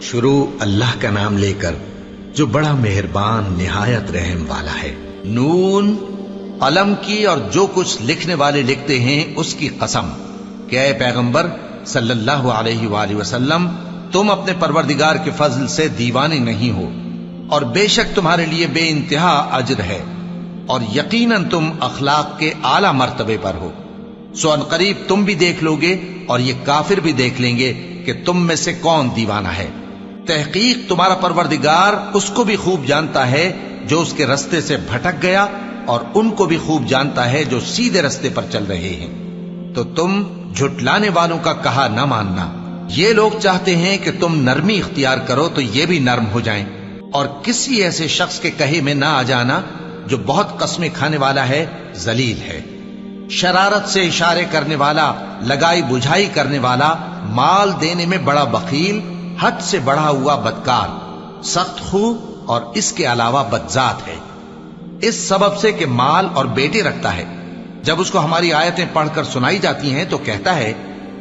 شروع اللہ کا نام لے کر جو بڑا مہربان نہایت رحم والا ہے۔ نون، قلم کی اور جو کچھ لکھنے والے لکھتے ہیں اس کی قسم کہ اے پیغمبر صلی اللہ علیہ وآلہ وسلم، تم اپنے پروردگار کے فضل سے دیوانے نہیں ہو، اور بے شک تمہارے لیے بے انتہا اجر ہے، اور یقیناً تم اخلاق کے اعلی مرتبے پر ہو۔ سو ان قریب تم بھی دیکھ لو گے اور یہ کافر بھی دیکھ لیں گے کہ تم میں سے کون دیوانہ ہے۔ تحقیق تمہارا پروردگار اس کو بھی خوب جانتا ہے جو اس کے رستے سے بھٹک گیا، اور ان کو بھی خوب جانتا ہے جو سیدھے رستے پر چل رہے ہیں۔ تو تم جھٹلانے والوں کا کہا نہ ماننا۔ یہ لوگ چاہتے ہیں کہ تم نرمی اختیار کرو تو یہ بھی نرم ہو جائیں، اور کسی ایسے شخص کے کہے میں نہ آ جانا جو بہت قسمیں کھانے والا ہے، ذلیل ہے، شرارت سے اشارے کرنے والا، لگائی بجھائی کرنے والا، مال دینے میں بڑا بخیل، حد سے بڑھا ہوا بدکار، سخت خو اور اس کے علاوہ بدذات ہے، اس سبب سے کہ مال اور بیٹے رکھتا ہے۔ جب اس کو ہماری آیتیں پڑھ کر سنائی جاتی ہیں تو کہتا ہے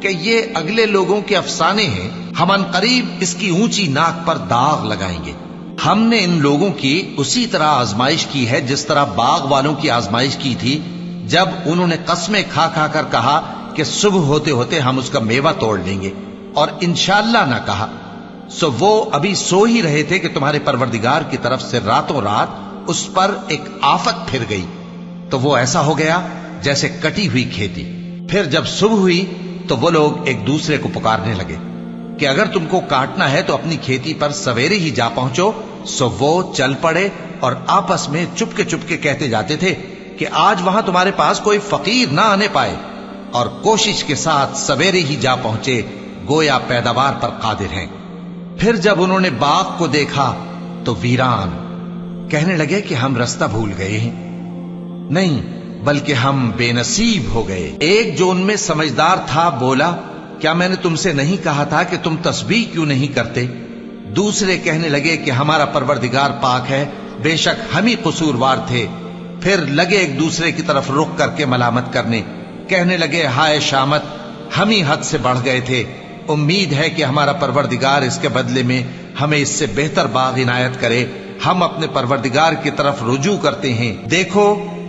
کہ یہ اگلے لوگوں کے افسانے ہیں، ہم ان قریب اس کی اونچی ناک پر داغ لگائیں گے۔ ہم نے ان لوگوں کی اسی طرح آزمائش کی ہے جس طرح باغ والوں کی آزمائش کی تھی، جب انہوں نے قسمیں کھا کھا کر کہا کہ صبح ہوتے ہوتے ہم اس کا میوہ توڑ لیں گے، اور انشاءاللہ نہ کہا۔ سو وہ ابھی سو ہی رہے تھے کہ تمہارے پروردگار کی طرف سے راتوں رات اس پر ایک آفت پھر گئی، تو وہ ایسا ہو گیا جیسے کٹی ہوئی کھیتی۔ پھر جب صبح ہوئی تو وہ لوگ ایک دوسرے کو پکارنے لگے کہ اگر تم کو کاٹنا ہے تو اپنی کھیتی پر سویرے ہی جا پہنچو۔ سو وہ چل پڑے اور آپس میں چپ کے کہتے جاتے تھے کہ آج وہاں تمہارے پاس کوئی فقیر نہ آنے پائے، اور کوشش کے ساتھ سویرے ہی جا پہنچے، گویا پیداوار پر قادر ہیں۔ پھر جب انہوں نے باغ کو دیکھا تو ویران، کہنے لگے کہ ہم رستہ بھول گئے ہیں، نہیں بلکہ ہم بے نصیب ہو گئے۔ ایک جو ان میں سمجھدار تھا بولا، کیا میں نے تم سے نہیں کہا تھا کہ تم تسبیح کیوں نہیں کرتے؟ دوسرے کہنے لگے کہ ہمارا پروردگار پاک ہے، بے شک ہم ہی قصوروار تھے۔ پھر لگے ایک دوسرے کی طرف رخ کر کے ملامت کرنے، کہنے لگے ہائے شامت، ہم ہی حد سے بڑھ گئے تھے، امید ہے کہ ہمارا پروردگار اس کے بدلے میں ہمیں اس سے بہتر باغ عنایت کرے۔ ہم اپنے پروردگار کی طرف رجوع کرتے ہیں، دیکھو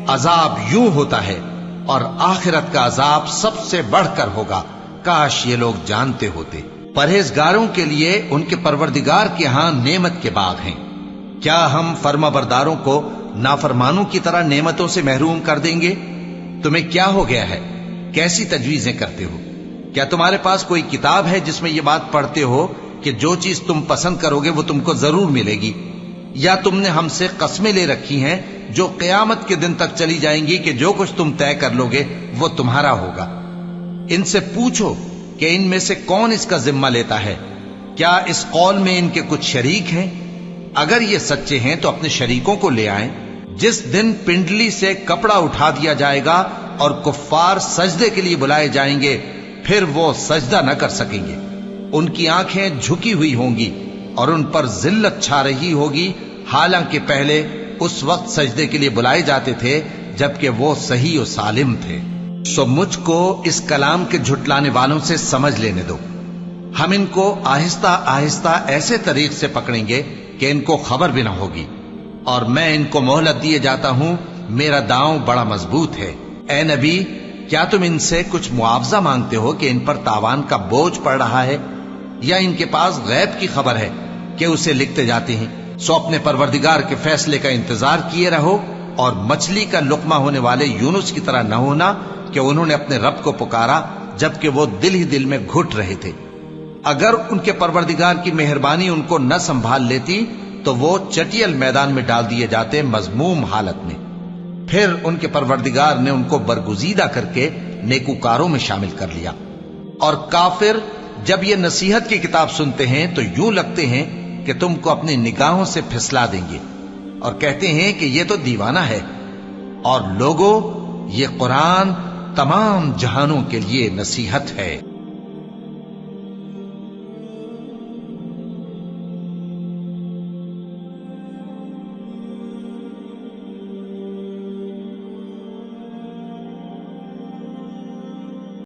عذاب یوں ہوتا ہے، اور آخرت کا عذاب سب سے بڑھ کر ہوگا، کاش یہ لوگ جانتے ہوتے۔ پرہیزگاروں کے لیے ان کے پروردگار کے ہاں نعمت کے باغ ہیں۔ کیا ہم فرما برداروں کو نافرمانوں کی طرح نعمتوں سے محروم کر دیں گے؟ تمہیں کیا ہو گیا ہے؟ کیسی تجویزیں کرتے ہو؟ کیا تمہارے پاس کوئی کتاب ہے جس میں یہ بات پڑھتے ہو کہ جو چیز تم پسند کرو گے وہ تم کو ضرور ملے گی؟ یا تم نے ہم سے قسمیں لے رکھی ہیں جو قیامت کے دن تک چلی جائیں گی کہ جو کچھ تم طے کر لو گے وہ تمہارا ہوگا؟ ان سے پوچھو کہ ان میں سے کون اس کا ذمہ لیتا ہے؟ کیا اس قول میں ان کے کچھ شریک ہیں؟ اگر یہ سچے ہیں تو اپنے شریکوں کو لے آئیں۔ جس دن پنڈلی سے کپڑا اٹھا دیا جائے گا اور کفار سجدے کے لیے بلائے جائیں گے، پھر وہ سجدہ نہ کر سکیں گے، ان کی آنکھیں جھکی ہوئی ہوں گی اور ان پر ذلت چھا رہی ہوگی، حالانکہ پہلے اس وقت سجدے کے لیے بلائے جاتے تھے جبکہ وہ صحیح و سالم تھے۔ سو مجھ کو اس کلام کے جھٹلانے والوں سے سمجھ لینے دو، ہم ان کو آہستہ آہستہ ایسے طریق سے پکڑیں گے کہ ان کو خبر بھی نہ ہوگی، اور میں ان کو مہلت دیے جاتا ہوں، میرا داؤں بڑا مضبوط ہے۔ اے نبی، کیا تم ان سے کچھ معاوضہ مانگتے ہو کہ ان پر تاوان کا بوجھ پڑ رہا ہے، یا ان کے پاس غیب کی خبر ہے کہ اسے لکھتے جاتے ہیں؟ سو اپنے پروردگار کے فیصلے کا انتظار کیے رہو، اور مچھلی کا لقمہ ہونے والے یونس کی طرح نہ ہونا کہ انہوں نے اپنے رب کو پکارا جبکہ وہ دل ہی دل میں گھٹ رہے تھے۔ اگر ان کے پروردگار کی مہربانی ان کو نہ سنبھال لیتی تو وہ چٹیل میدان میں ڈال دیے جاتے مذموم حالت میں۔ پھر ان کے پروردگار نے ان کو برگزیدہ کر کے نیکوکاروں میں شامل کر لیا۔ اور کافر جب یہ نصیحت کی کتاب سنتے ہیں تو یوں لگتے ہیں کہ تم کو اپنی نگاہوں سے پھسلا دیں گے، اور کہتے ہیں کہ یہ تو دیوانہ ہے۔ اور لوگوں، یہ قرآن تمام جہانوں کے لیے نصیحت ہے۔